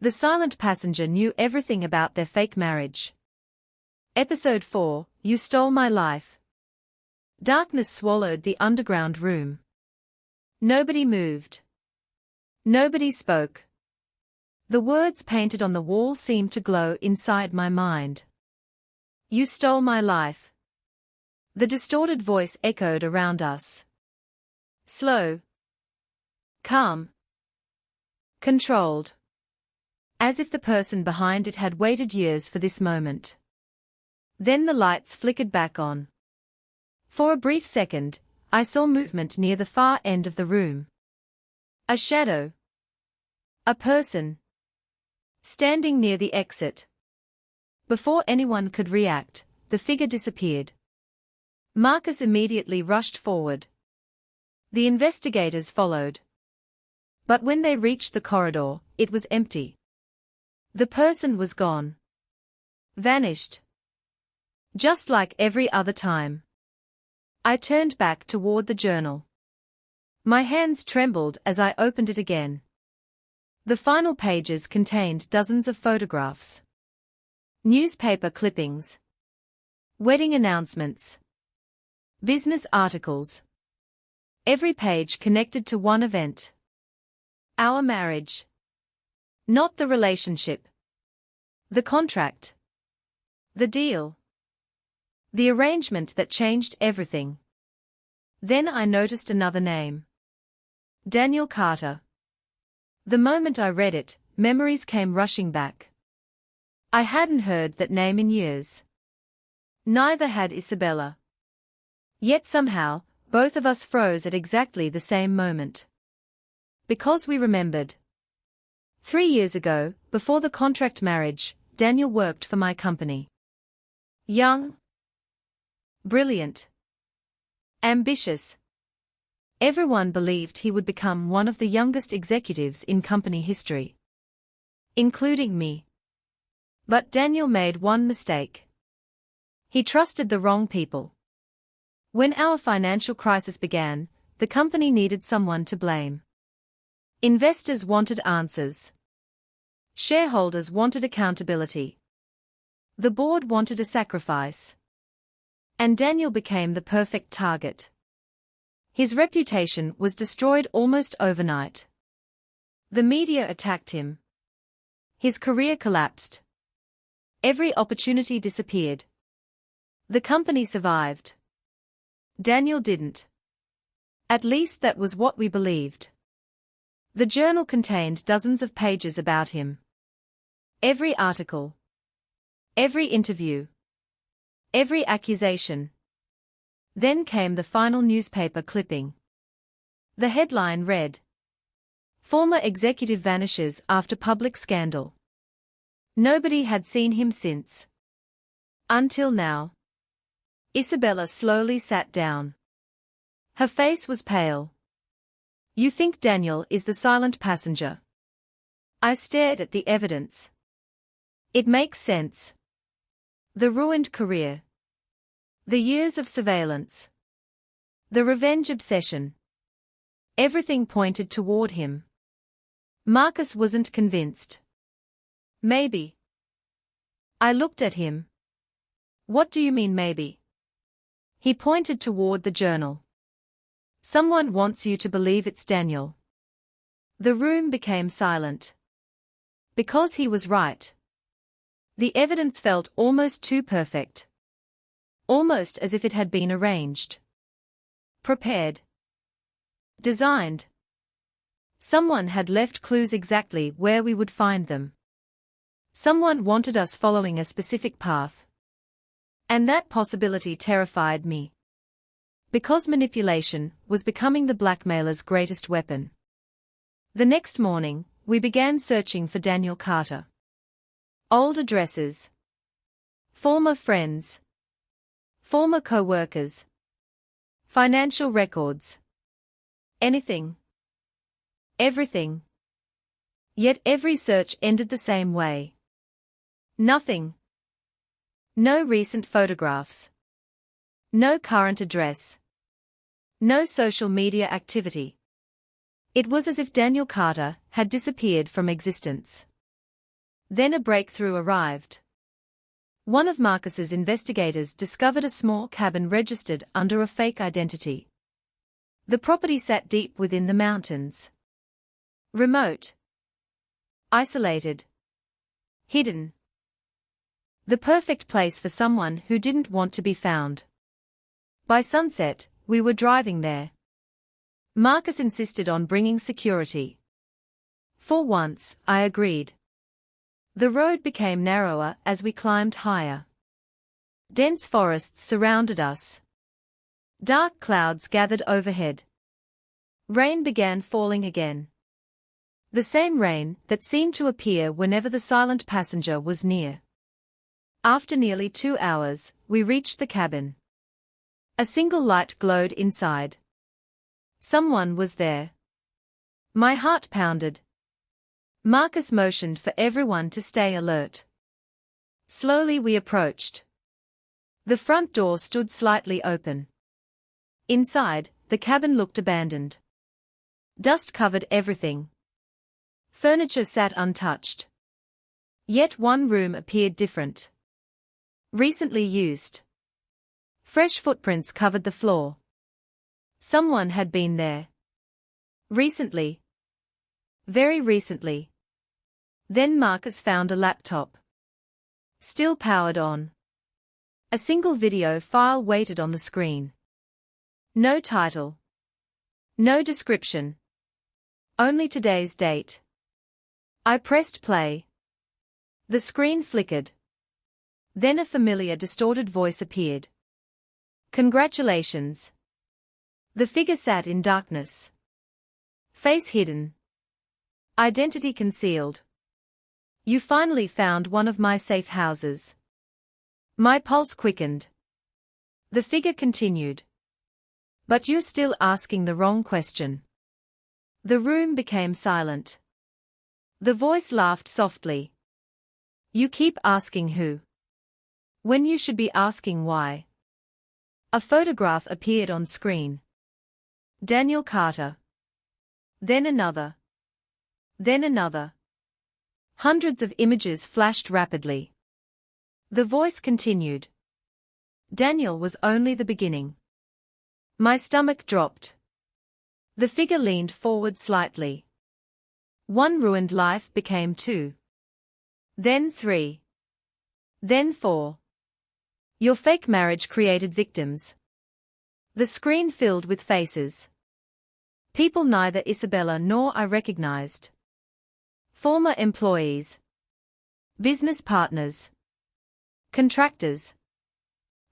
The silent passenger knew everything about their fake marriage. Episode 4, You Stole My Life. Darkness swallowed the underground room. Nobody moved. Nobody spoke. The words painted on the wall seemed to glow inside my mind. You stole my life. The distorted voice echoed around us. Slow. Calm. Controlled. As if the person behind it had waited years for this moment. Then the lights flickered back on. For a brief second, I saw movement near the far end of the room. A shadow. A person. Standing near the exit. Before anyone could react, the figure disappeared. Marcus immediately rushed forward. The investigators followed. But when they reached the corridor, it was empty. The person was gone. Vanished. Just like every other time. I turned back toward the journal. My hands trembled as I opened it again. The final pages contained dozens of photographs. Newspaper clippings. Wedding announcements. Business articles. Every page connected to one event. Our marriage. Not the relationship. The contract. The deal. The arrangement that changed everything. Then I noticed another name. Daniel Carter. The moment I read it, memories came rushing back. I hadn't heard that name in years. Neither had Isabella. Yet somehow, both of us froze at exactly the same moment. Because we remembered. 3 years ago, before the contract marriage, Daniel worked for my company. Young. Brilliant. Ambitious. Everyone believed he would become one of the youngest executives in company history. Including me. But Daniel made one mistake. He trusted the wrong people. When our financial crisis began, the company needed someone to blame. Investors wanted answers. Shareholders wanted accountability. The board wanted a sacrifice. And Daniel became the perfect target. His reputation was destroyed almost overnight. The media attacked him. His career collapsed. Every opportunity disappeared. The company survived. Daniel didn't. At least that was what we believed. The journal contained dozens of pages about him. Every article. Every interview. Every accusation. Then came the final newspaper clipping. The headline read, Former executive vanishes after public scandal. Nobody had seen him since. Until now. Isabella slowly sat down. Her face was pale. You think Daniel is the silent passenger? I stared at the evidence. It makes sense. The ruined career. The years of surveillance. The revenge obsession. Everything pointed toward him. Marcus wasn't convinced. Maybe. I looked at him. What do you mean maybe? He pointed toward the journal. Someone wants you to believe it's Daniel. The room became silent. Because he was right. The evidence felt almost too perfect. Almost as if it had been arranged. Prepared. Designed. Someone had left clues exactly where we would find them. Someone wanted us following a specific path. And that possibility terrified me. Because manipulation was becoming the blackmailer's greatest weapon. The next morning, we began searching for Daniel Carter. Old addresses. Former friends. Former co-workers. Financial records. Anything. Everything. Yet every search ended the same way. Nothing. No recent photographs. No current address. No social media activity. It was as if Daniel Carter had disappeared from existence. Then a breakthrough arrived. One of Marcus's investigators discovered a small cabin registered under a fake identity. The property sat deep within the mountains. Remote. Isolated. Hidden. The perfect place for someone who didn't want to be found. By sunset, we were driving there. Marcus insisted on bringing security. For once, I agreed. The road became narrower as we climbed higher. Dense forests surrounded us. Dark clouds gathered overhead. Rain began falling again. The same rain that seemed to appear whenever the silent passenger was near. After nearly 2 hours, we reached the cabin. A single light glowed inside. Someone was there. My heart pounded. Marcus motioned for everyone to stay alert. Slowly we approached. The front door stood slightly open. Inside, the cabin looked abandoned. Dust covered everything. Furniture sat untouched. Yet one room appeared different. Recently used. Fresh footprints covered the floor. Someone had been there. Recently. Very recently. Then Marcus found a laptop. Still powered on. A single video file waited on the screen. No title. No description. Only today's date. I pressed play. The screen flickered. Then a familiar distorted voice appeared. Congratulations. The figure sat in darkness. Face hidden. Identity concealed. You finally found one of my safe houses. My pulse quickened. The figure continued. But you're still asking the wrong question. The room became silent. The voice laughed softly. You keep asking who, when you should be asking why. A photograph appeared on screen. Daniel Carter. Then another. Then another. Hundreds of images flashed rapidly. The voice continued. Daniel was only the beginning. My stomach dropped. The figure leaned forward slightly. One ruined life became 2. Then 3. Then 4. Your fake marriage created victims. The screen filled with faces. People neither Isabella nor I recognized. Former employees. Business partners. Contractors.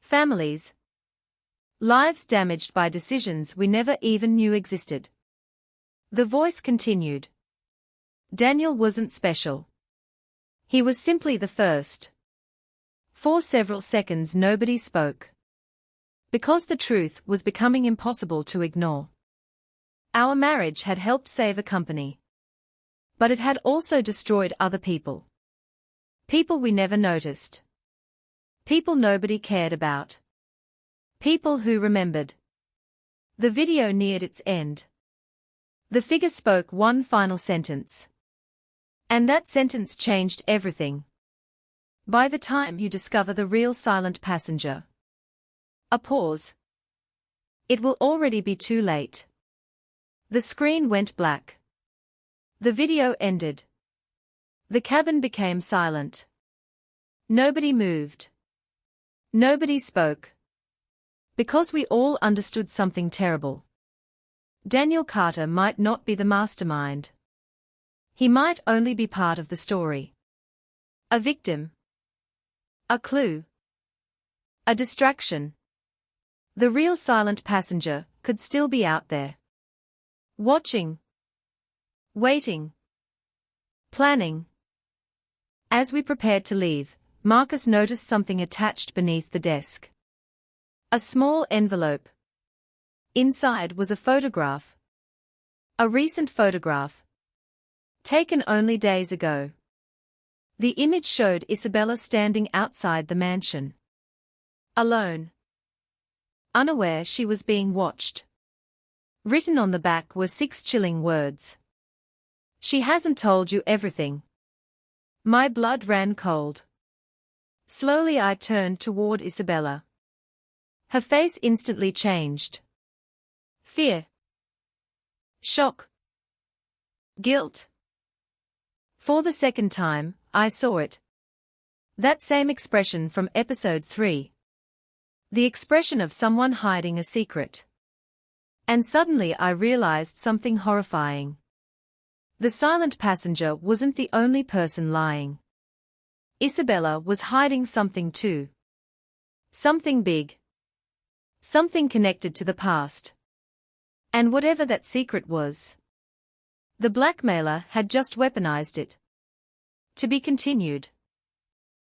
Families. Lives damaged by decisions we never even knew existed. The voice continued. Daniel wasn't special. He was simply the first. For several seconds nobody spoke. Because the truth was becoming impossible to ignore. Our marriage had helped save a company. But it had also destroyed other people. People we never noticed. People nobody cared about. People who remembered. The video neared its end. The figure spoke one final sentence. And that sentence changed everything. By the time you discover the real silent passenger. A pause. It will already be too late. The screen went black. The video ended. The cabin became silent. Nobody moved. Nobody spoke. Because we all understood something terrible. Daniel Carter might not be the mastermind. He might only be part of the story. A victim. A clue. A distraction. The real silent passenger could still be out there. Watching. Waiting. Planning. As we prepared to leave, Marcus noticed something attached beneath the desk. A small envelope. Inside was a photograph. A recent photograph. Taken only days ago. The image showed Isabella standing outside the mansion. Alone. Unaware she was being watched. Written on the back were 6 chilling words. She hasn't told you everything. My blood ran cold. Slowly I turned toward Isabella. Her face instantly changed. Fear. Shock. Guilt. For the second time, I saw it. That same expression from episode 3. The expression of someone hiding a secret. And suddenly I realized something horrifying. The silent passenger wasn't the only person lying. Isabella was hiding something too. Something big. Something connected to the past. And whatever that secret was, the blackmailer had just weaponized it. To be continued.